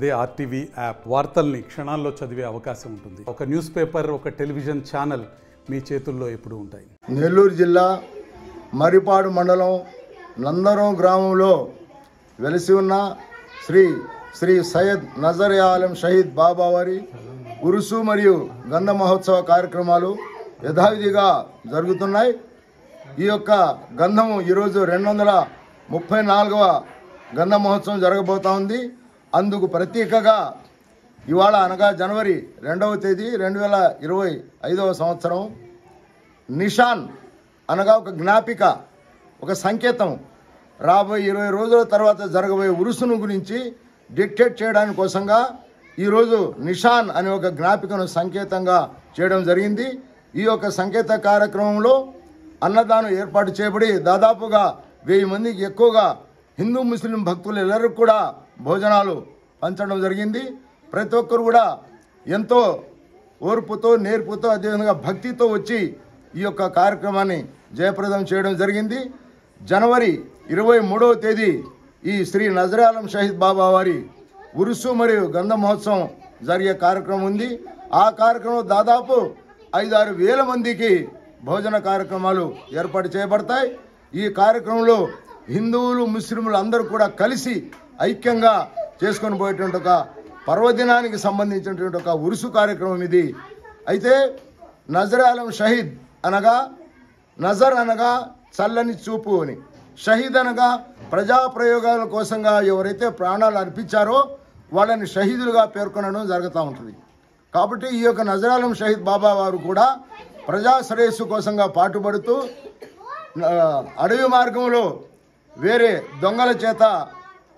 అదే RTV app వార్తల్ని క్షణాల్లో చదివే అవకాశం ఉంటుంది. ఒక న్యూస్ పేపర్, ఒక టెలివిజన్ ఛానల్ మీ చేతుల్లో ఎప్పుడూ ఉంటాయి. నెల్లూరు జిల్లా మరిపాడు మండలం నందరం గ్రామంలో వెలిసి ఉన్న శ్రీ సయ్యద్ నజర్ ఆలం షహీద్ బాబా వారి ఉరుసు మరియు గంధ మహోత్సవ కార్యక్రమాలు యథావిధిగా జరుగుతున్నాయి. ఈ యొక్క గంధము ఈరోజు 234వ గంధ మహోత్సవం జరగబోతా ఉంది. అందుకు ప్రత్యేకగా ఇవాళ అనగా జనవరి 2వ తేదీ 2025వ సంవత్సరం నిషాన్ అనగా ఒక జ్ఞాపిక, ఒక సంకేతం రాబోయే 20 రోజుల తర్వాత జరగబోయే ఉరుసును గురించి డిక్టేట్ చేయడానికి కోసంగా ఈరోజు నిషాన్ అనే ఒక జ్ఞాపికను సంకేతంగా చేయడం జరిగింది. ఈ యొక్క సంకేత కార్యక్రమంలో అన్నదానం ఏర్పాటు చేయబడి దాదాపుగా 1000 మందికి ఎక్కువగా హిందూ ముస్లిం భక్తులు ಎಲ್ಲರೂ కూడా భోజనాలు పంచడం జరిగింది. ప్రతి ఒక్కరు కూడా ఎంతో ఓర్పుతో, నేర్పుతో, అదేవిధంగా భక్తితో వచ్చి ఈ యొక్క కార్యక్రమాన్ని జయప్రదం చేయడం జరిగింది. జనవరి 23వ తేదీ ఈ శ్రీ నజర్ ఆలం షహీద్ బాబా వారి ఉరుసు మరియు గంధ మహోత్సవం జరిగే కార్యక్రమం ఉంది. ఆ కార్యక్రమం దాదాపు 5-6 వేల మందికి భోజన కార్యక్రమాలు ఏర్పాటు చేయబడతాయి. ఈ కార్యక్రమంలో హిందువులు, ముస్లింలు అందరూ కూడా కలిసి ఐక్యంగా చేసుకొని పోయేటువంటి ఒక పర్వదినానికి సంబంధించినటువంటి ఒక ఉరుసు కార్యక్రమం ఇది. అయితే నజర్ ఆలం షహీద్ అనగా, నజర్ అనగా చల్లని చూపు అని, షహీద్ అనగా ప్రజా ప్రయోగాల కోసంగా ఎవరైతే ప్రాణాలు అర్పించారో వాళ్ళని షహీదులుగా పేర్కొనడం జరుగుతూ ఉంటుంది. కాబట్టి ఈ యొక్క నజర్ ఆలం షహీద్ బాబా వారు కూడా ప్రజా శ్రేయస్సు కోసంగా పాటుపడుతూ అడవి మార్గంలో వేరే దొంగల చేత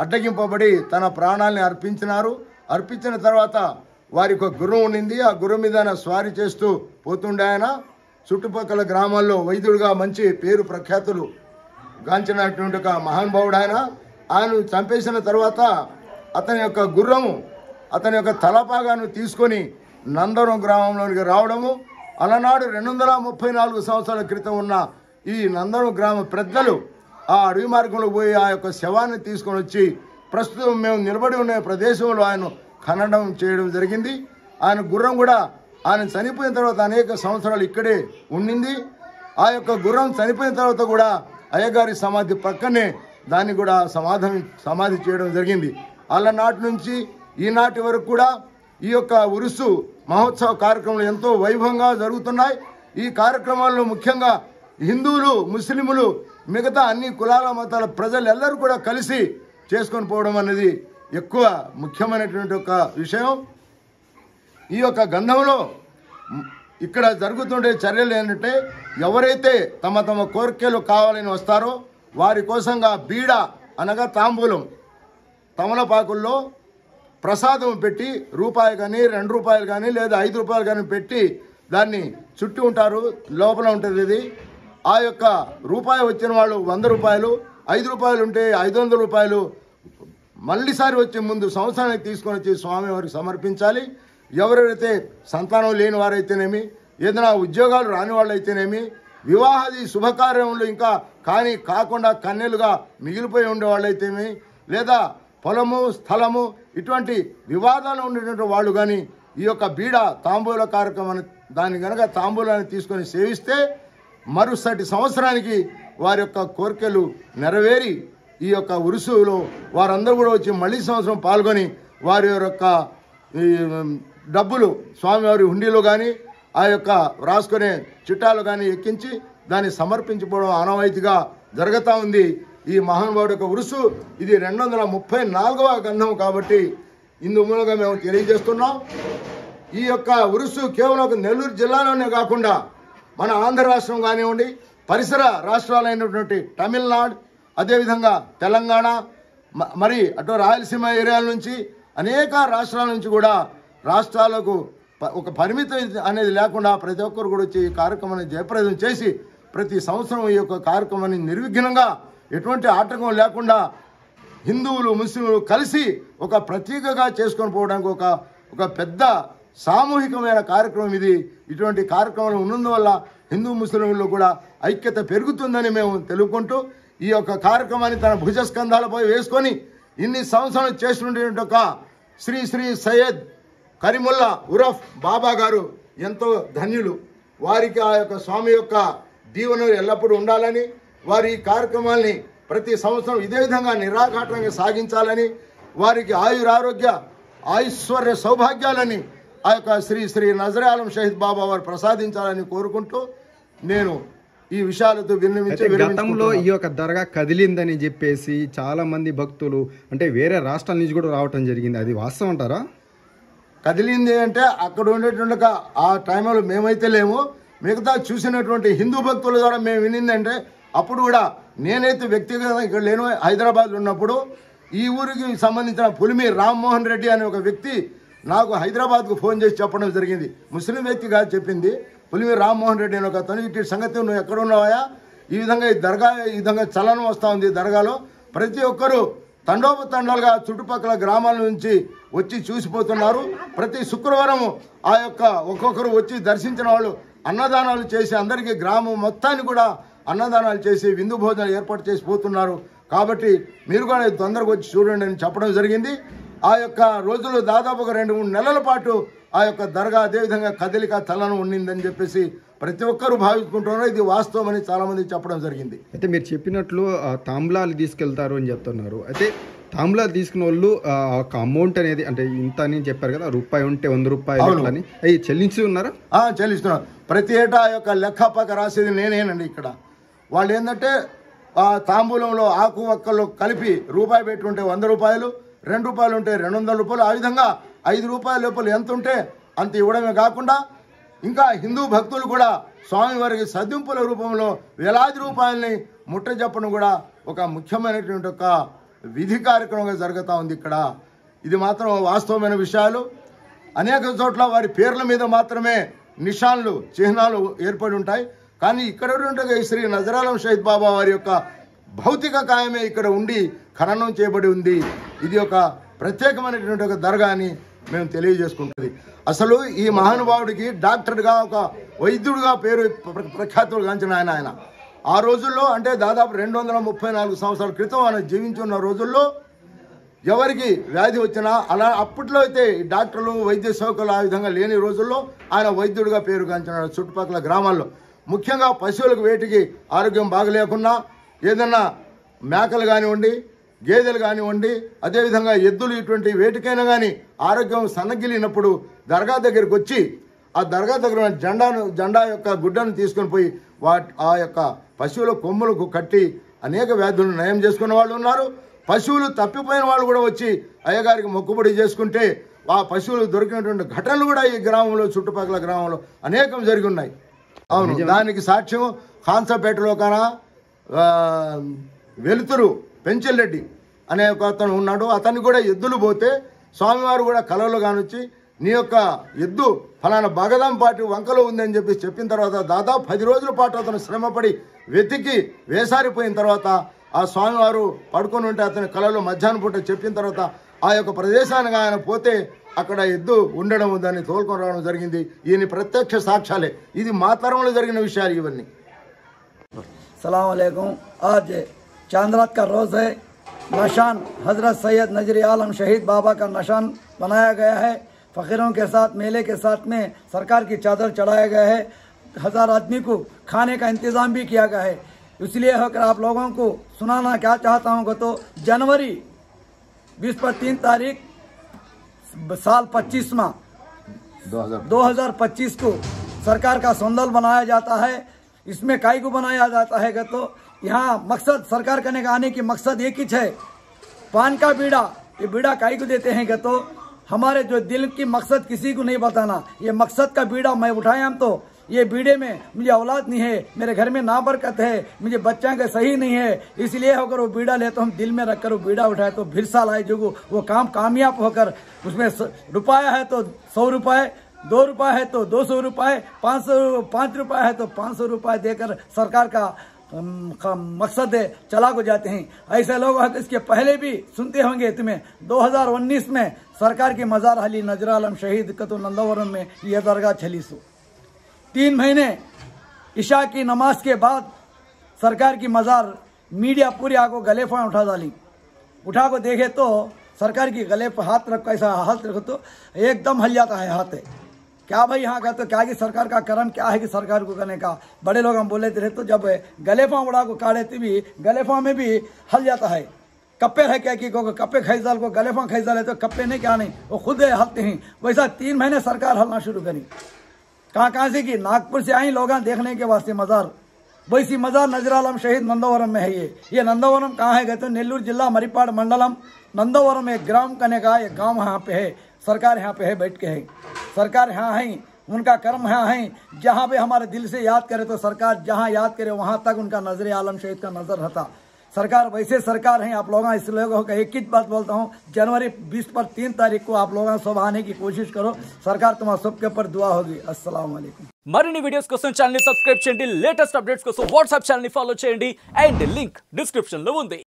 అడ్డగింపబడి తన ప్రాణాలని అర్పించినారు. అర్పించిన తర్వాత వారికి ఒక గుర్రం ఉండింది. ఆ గుర్రం మీద స్వారీ చేస్తూ పోతుండే ఆయన చుట్టుపక్కల గ్రామాల్లో వైద్యుడిగా మంచి పేరు ప్రఖ్యాతులు గాంచినటువంటి ఒక మహానుభావుడు ఆయన చంపేసిన తర్వాత అతని యొక్క గుర్రము, అతని యొక్క తలపాగాను తీసుకొని నందరం గ్రామంలోనికి రావడము, అలనాడు 234 సంవత్సరాల క్రితం ఉన్న ఈ నందరం గ్రామ పెద్దలు ఆ అడవి మార్గంలో పోయి ఆ యొక్క శవాన్ని తీసుకొని వచ్చి ప్రస్తుతం మేము నిలబడి ఉన్న ప్రదేశంలో ఆయన ఖననం చేయడం జరిగింది. ఆయన గుర్రం కూడా ఆయన చనిపోయిన తర్వాత అనేక సంవత్సరాలు ఇక్కడే ఉండింది. ఆ యొక్క గుర్రం చనిపోయిన తర్వాత కూడా అయ్యగారి సమాధి పక్కనే దాన్ని కూడా సమాధి చేయడం జరిగింది. అలనాటి నుంచి ఈనాటి వరకు కూడా ఈ యొక్క ఉరుసు మహోత్సవ కార్యక్రమాలు ఎంతో వైభవంగా జరుగుతున్నాయి. ఈ కార్యక్రమాల్లో ముఖ్యంగా హిందువులు, ముస్లింలు, మిగతా అన్ని కులాల మతాల ప్రజలెల్లరూ కూడా కలిసి చేసుకొని పోవడం అనేది ఎక్కువ ముఖ్యమైనటువంటి ఒక విషయం. ఈ యొక్క గంధంలో ఇక్కడ జరుగుతుండే చర్యలు ఏంటంటే, ఎవరైతే తమ తమ కోరికలు కావాలని వస్తారో వారి కోసంగా బీడ అనగా తాంబూలం, తమలపాకుల్లో ప్రసాదం పెట్టి రూపాయి కానీ, 2 రూపాయలు కానీ, లేదా 5 రూపాయలు కానీ పెట్టి దాన్ని చుట్టి ఉంటారు. లోపల ఉంటుంది ఇది. ఆ యొక్క రూపాయి వచ్చిన వాళ్ళు 100 రూపాయలు, 5 రూపాయలు ఉంటే 500 రూపాయలు మళ్ళీసారి వచ్చే ముందు సంవత్సరానికి తీసుకొని వచ్చి స్వామి వారికి సమర్పించాలి. ఎవరైతే సంతానం లేని వారైతేనేమి, ఏదైనా ఉద్యోగాలు రాని వాళ్ళు అయితేనేమి, వివాహాది శుభకార్యంలో ఇంకా కాకుండా కన్నెలుగా మిగిలిపోయి ఉండేవాళ్ళు అయితేనేమి, లేదా పొలము, స్థలము ఇటువంటి వివాదాలు ఉండేటువంటి వాళ్ళు కానీ ఈ యొక్క బీడ తాంబూల కార్యక్రమాన్ని దాన్ని కనుక తాంబూలాన్ని తీసుకొని సేవిస్తే మరుసటి సంవత్సరానికి వారి యొక్క కోరికలు నెరవేరి ఈ యొక్క ఉరుసులో వారందరూ కూడా వచ్చి మళ్ళీ సంవత్సరం పాల్గొని వారి యొక్క డబ్బులు స్వామివారి హుండీలో కానీ, ఆ యొక్క రాసుకునే చిట్టాలు కానీ ఎక్కించి దాన్ని సమర్పించుకోవడం ఆనవాయితీగా జరుగుతూ ఉంది. ఈ మహానుభావుడు యొక్క ఉరుసు ఇది 234వ గంధం కాబట్టి ఇందు మూలంగా మేము తెలియజేస్తున్నాం. ఈ యొక్క ఉరుసు కేవలం ఒక నెల్లూరు జిల్లాలోనే కాకుండా మన ఆంధ్ర రాష్ట్రం కానివ్వండి, పరిసర రాష్ట్రాలైనటువంటి తమిళనాడు, అదేవిధంగా తెలంగాణ, మరి అటు రాయలసీమ ఏరియాల నుంచి అనేక రాష్ట్రాల నుంచి కూడా రాష్ట్రాలకు ఒక పరిమితి అనేది లేకుండా ప్రతి ఒక్కరు కూడా వచ్చి ఈ కార్యక్రమాన్ని జయప్రదం చేసి ప్రతి సంవత్సరం ఈ యొక్క కార్యక్రమాన్ని నిర్విఘ్నంగా ఎటువంటి ఆటంకం లేకుండా హిందువులు, ముస్లింలు కలిసి ఒక ప్రత్యేకగా చేసుకొని పోవడానికి ఒక పెద్ద సామూహికమైన కార్యక్రమం ఇది. ఇటువంటి కార్యక్రమాలు ఉన్నందువల్ల హిందూ ముస్లింల్లో కూడా ఐక్యత పెరుగుతుందని మేము తెలుపుకుంటూ ఈ యొక్క కార్యక్రమాన్ని తన భుజస్కంధాలపై వేసుకొని ఇన్ని సంవత్సరాలు చేసినటువంటి ఒక శ్రీ శ్రీ సయ్యద్ కరీముల్లా ఉరఫ్ బాబా గారు ఎంతో ధన్యులు. వారికి ఆ యొక్క స్వామి యొక్క దీవెనలు ఎల్లప్పుడూ ఉండాలని, వారి ఈ కార్యక్రమాల్ని ప్రతి సంవత్సరం ఇదే విధంగా నిరాఘాటంగా సాగించాలని, వారికి ఆయురారోగ్య ఐశ్వర్య సౌభాగ్యాలని ఆ యొక్క శ్రీ శ్రీ నజర్ ఆలం షహీద్ బాబా వారు ప్రసాదించాలని కోరుకుంటూ నేను ఈ విషయాలతో గతంలో ఈ యొక్క దర్గా కదిలిందని చెప్పేసి చాలా మంది భక్తులు అంటే వేరే రాష్ట్రాల నుంచి కూడా రావటం జరిగింది, అది వాస్తవం అంటారా? కదిలింది అంటే అక్కడ ఉండేటువంటి ఆ టైంలో మేమైతే లేము, మిగతా చూసినటువంటి హిందూ భక్తుల ద్వారా మేము వినిందంటే అప్పుడు కూడా నేనైతే వ్యక్తిగతంగా ఇక్కడ లేను, హైదరాబాద్లో ఉన్నప్పుడు ఈ ఊరికి సంబంధించిన పులిమి రామ్మోహన్ రెడ్డి అనే ఒక వ్యక్తి నాకు హైదరాబాద్కు ఫోన్ చేసి చెప్పడం జరిగింది. ముస్లిం వ్యక్తి కాదు చెప్పింది, పులిమి రామ్మోహన్ రెడ్డి అని ఒక అతను, ఇటు సంగతి నువ్వు ఎక్కడ ఉన్నావా, ఈ విధంగా ఈ దర్గా ఈ విధంగా చలనం వస్తూ ఉంది దర్గాలో, ప్రతి ఒక్కరూ తండోపతండాలుగా చుట్టుపక్కల గ్రామాల నుంచి వచ్చి చూసిపోతున్నారు. ప్రతి శుక్రవారం ఆ యొక్క ఒక్కొక్కరు వచ్చి దర్శించిన వాళ్ళు అన్నదానాలు చేసి అందరికీ గ్రామం మొత్తాన్ని కూడా అన్నదానాలు చేసి విందు భోజనాలు ఏర్పాటు చేసి పోతున్నారు. కాబట్టి మీరు కూడా తొందరగా వచ్చి చూడండి అని చెప్పడం జరిగింది. ఆ యొక్క రోజులు దాదాపు ఒక 2-3 నెలల పాటు ఆ యొక్క దర్గా అదేవిధంగా కదలిక చలనం ఉండిందని చెప్పేసి ప్రతి ఒక్కరూ భావించుకుంటున్నారు. ఇది వాస్తవం అని చాలా మంది చెప్పడం జరిగింది. అయితే మీరు చెప్పినట్లు తాంబూలాలు తీసుకెళ్తారు అని చెప్తున్నారు. అయితే తాంబూలాలు తీసుకున్న వాళ్ళు ఒక అమౌంట్ అనేది అంటే ఇంత అని చెప్పారు కదా, రూపాయి ఉంటే 100 రూపాయలు అని అవి చెల్లించి ఉన్నారా? చెల్లిస్తున్నారు. ప్రతి ఏటా ఆ యొక్క లెక్కపక్క రాసేది నేనేనండి. ఇక్కడ వాళ్ళు ఏంటంటే ఆ తాంబూలంలో ఆకు ఒక్కలు కలిపి రూపాయి పెట్టుంటే 100 రూపాయలు, 2 రూపాయలు ఉంటే 200 రూపాయలు, ఆ విధంగా 5 రూపాయల లోపల ఎంత ఉంటే అంత ఇవ్వడమే కాకుండా ఇంకా హిందూ భక్తులు కూడా స్వామివారికి సద్దింపుల రూపంలో వేలాది రూపాయలని ముట్ట చెప్పడం కూడా ఒక ముఖ్యమైనటువంటి ఒక విధి కార్యక్రమంగా జరుగుతూ ఉంది ఇక్కడ. ఇది మాత్రం వాస్తవమైన విషయాలు. అనేక చోట్ల వారి పేర్ల మీద మాత్రమే నిషాన్లు చిహ్నాలు ఏర్పడి ఉంటాయి. కానీ ఇక్కడ ఉంటే శ్రీ నజర్ ఆలం షహీద్ బాబా వారి యొక్క భౌతిక కాయమే ఇక్కడ ఉండి ఖననం చేయబడి ఉంది. ఇది ఒక ప్రత్యేకమైనటువంటి ఒక దర్గా అని మేము తెలియజేసుకుంటుంది. అసలు ఈ మహానుభావుడికి డాక్టర్గా ఒక వైద్యుడిగా పేరు ప్రఖ్యాతులు గాంచిన ఆయన ఆ రోజుల్లో అంటే దాదాపు 234 సంవత్సరాల క్రితం ఆయన జీవించున్న రోజుల్లో ఎవరికి వ్యాధి వచ్చినా అలా అప్పట్లో అయితే డాక్టర్లు వైద్య సౌకర్యాలు ఆ విధంగా లేని రోజుల్లో ఆయన వైద్యుడిగా పేరు గాంచిన చుట్టుపక్కల గ్రామాల్లో ముఖ్యంగా పశువులకు వేటికి ఆరోగ్యం బాగలేకున్నా ఏదన్నా మేకలు కానివ్వండి, గేదెలు కానివ్వండి, అదేవిధంగా ఎద్దులు ఇటువంటి వేటికైనా కానీ ఆరోగ్యం సన్నగిలినప్పుడు దర్గా దగ్గరికి వచ్చి ఆ దర్గా దగ్గర జెండా యొక్క గుడ్డను తీసుకొని పోయి ఆ యొక్క పశువుల కొమ్ములకు కట్టి అనేక వ్యాధులను నయం చేసుకున్న వాళ్ళు ఉన్నారు. పశువులు తప్పిపోయిన వాళ్ళు కూడా వచ్చి అయ్యగారికి మొక్కుబడి చేసుకుంటే ఆ పశువులు దొరికినటువంటి ఘటనలు కూడా ఈ గ్రామంలో చుట్టుపక్కల గ్రామంలో అనేకం జరిగి ఉన్నాయి. అవును, దానికి సాక్ష్యం ఖాన్సాపేటలో కానా వెలుతురు పెంచెల్రెడ్డి అనే ఒక అతను ఉన్నాడు. అతన్ని కూడా ఎద్దులు పోతే స్వామివారు కూడా కలలో కానొచ్చి నీ యొక్క ఎద్దు ఫలానా బగదంపాటి వంకలో ఉందని చెప్పిన తర్వాత దాదాపు 10 రోజుల పాటు అతను శ్రమపడి వెతికి వేసారిపోయిన తర్వాత ఆ స్వామివారు పడుకొని ఉంటే అతని కలలో మధ్యాహ్నం పూట చెప్పిన తర్వాత ఆ యొక్క ప్రదేశానికి ఆయన పోతే అక్కడ ఎద్దు ఉండడం దాన్ని తోలుకొని రావడం జరిగింది. ఈయన ప్రత్యక్ష సాక్ష్యాలే. ఇది మా తరంలో జరిగిన విషయాలు ఇవన్నీ. सलाम अलैकुम। आज चांदरात का रोज़ है। निशान हज़रत सैयद नजर आलम शहीद बाबा का निशान बनाया गया है। फ़कीरों के साथ मेले के साथ में सरकार की चादर चढ़ाया गया है। 1000 आदमी को खाने का इंतज़ाम भी किया गया है। इसलिए होकर आप लोगों को सुनाना क्या चाहता हूँ तो जनवरी 20 पर 3 तारीख साल 25 माह 2025 को सरकार का संदल बनाया जाता है। इसमें काई को बनाया जाता है तो यहाँ मकसद सरकार करने का आने की मकसद एक ही है, पान का बीड़ा। ये बीड़ा काई को देते हैं तो हमारे जो दिल की मकसद किसी को नहीं बताना। ये मकसद का बीड़ा मैं उठाए हम तो ये बीड़े में मुझे औलाद नहीं है, मेरे घर में ना बरकत है, मुझे बच्चा का सही नहीं है, इसलिए होकर वो बीड़ा ले तो हम दिल में रखकर वो बीड़ा उठाए तो फिर साल आए जो वो काम कामयाब होकर उसमें रुपया है तो 100 रुपये, 2 रुपये है तो 200 रुपये, 5 रुपये है तो 500 रुपये देकर सरकार का मकसद है चला को जाते हैं। ऐसे लोग इसके पहले भी सुनते होंगे तुम्हें 2019 में सरकार की मज़ार अली नजर आलम शहीद कतो नंदावरम में यह दरगाह चली सो 3 महीने इशा की नमाज के बाद सरकार की मज़ार मीडिया पूरी आको गले फाड़ उठा डाली। उठा को देखे तो सरकार की गले पर हाथ रखो, ऐसा हाथ रखो तो एकदम हल जाता है हाथ है। क्या भाई यहाँ का तो क्या कि सरकार का कर्म क्या है कि सरकार को करने का। बड़े लोग हम बोले थे तो जब गलेफा उड़ा को काटे तो भी गलेफा में भी हल जाता है। कप्पे है क्या कि को कप्पे खरीदाल को गलेफा खरीदाल है तो कप्पे नहीं क्या नहीं वो खुद हलते हैं। वैसा 3 महीने सरकार हलना शुरू करी। कहाँ से कि नागपुर से आई लोग देखने के वास्ते मज़ार, वैसी मज़ार नजर आलम शहीद नंदवरम में है। ये नंदवरम कहाँ है कहते नेल्लूर जिला मरीपाड़ मंडलम नंदवरम एक ग्राम करने का एक गाँव यहाँ पे है। सरकार यहाँ पे है बैठ के है, सरकार यहाँ है, उनका कर्म यहाँ है। जहाँ पे हमारे दिल से याद करे तो सरकार जहाँ याद करे वहाँ तक उनका नजर आलम शहीद का नजर रहता। सरकार वैसे सरकार है। आप लोग इस लोगों का एक ही बात बोलता हूँ, जनवरी 20 पर 3 तारीख को आप लोग सब आने की कोशिश करो। सरकार तुम्हारा सबके ऊपर दुआ होगी। अस्सलाम वालेकुम। మరిన్ని వీడియోస్ కోసం ఛానల్ ని సబ్స్క్రైబ్ చేయండి, లేటెస్ట్ అప్డేట్స్ కోసం వాట్సాప్ ఛానల్ ని ఫాలో చేయండి అండ్ లింక్ డిస్క్రిప్షన్ లో ఉంది.